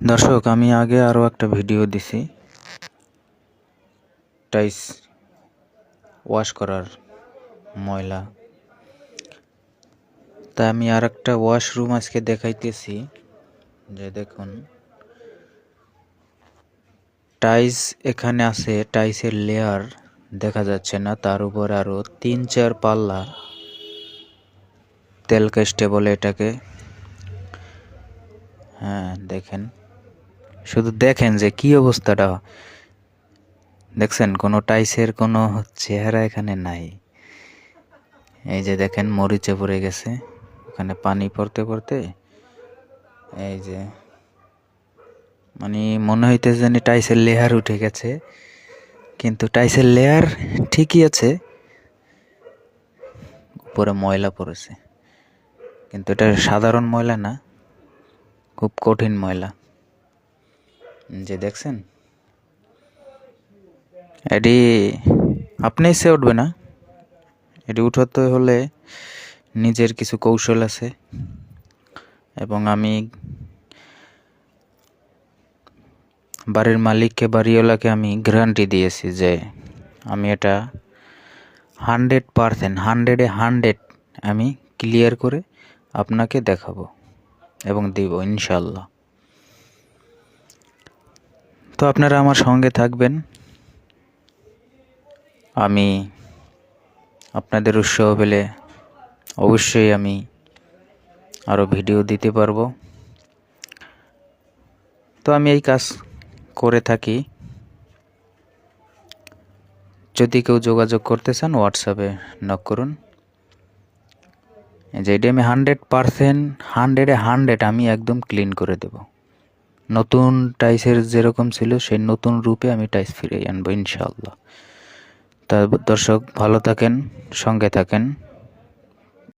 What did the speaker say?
দর্শক, আমি আগে আরও একটা ভিডিও দিছি টাইলস ওয়াশ করার ময়লা। তাই আমি আর একটা ওয়াশরুম আজকে দেখাইতেছি। যে দেখুন, টাইলস এখানে আছে, টাইলসের লেয়ার দেখা যাচ্ছে না, তার উপর আরও 3-4 পাল্লা তেল কেস্টে বলে এটাকে। হ্যাঁ দেখেন, শুধু দেখেন যে কি অবস্থাটা। দেখছেন, কোনো টাইলসের কোনো চেহারা এখানে নাই। এই যে দেখেন, মরিচে পড়ে গেছে ওখানে পানি পড়তে পড়তে। এই যে মানে মনে হইতেছে জানি টাইলসের লেয়ার উঠে গেছে, কিন্তু টাইলসের লেয়ার ঠিকই আছে, উপরে ময়লা পড়েছে। কিন্তু এটা সাধারণ ময়লা না, খুব কঠিন ময়লা। যে দেখছেন, এটি আপনি সে উঠবে না। এটি উঠাতে হলে নিজের কিছু কৌশল আছে, এবং আমি বাড়ির মালিককে, বাড়িওয়ালাকে আমি গ্যারান্টি দিয়েছি যে আমি এটা 100%, 100 আমি ক্লিয়ার করে আপনাকে দেখাবো এবং দিব ইনশাল্লাহ। তো আপনারা আমার সঙ্গে থাকবেন, আমি আপনাদের উৎসাহ পেলে অবশ্যই আমি আরও ভিডিও দিতে পারবো। তো আমি এই কাজ করে থাকি। যদি কেউ যোগাযোগ করতে চান, হোয়াটসঅ্যাপে নক করুন। যে এটি আমি 100%, 100 আমি একদম ক্লিন করে দেব। নতুন টাইলসের যেরকম ছিল সেই নতুন রূপে আমি টাইলস ফিরিয়ে আনবো ইনশাআল্লাহ। তা দর্শক, ভালো থাকেন, সঙ্গে থাকেন।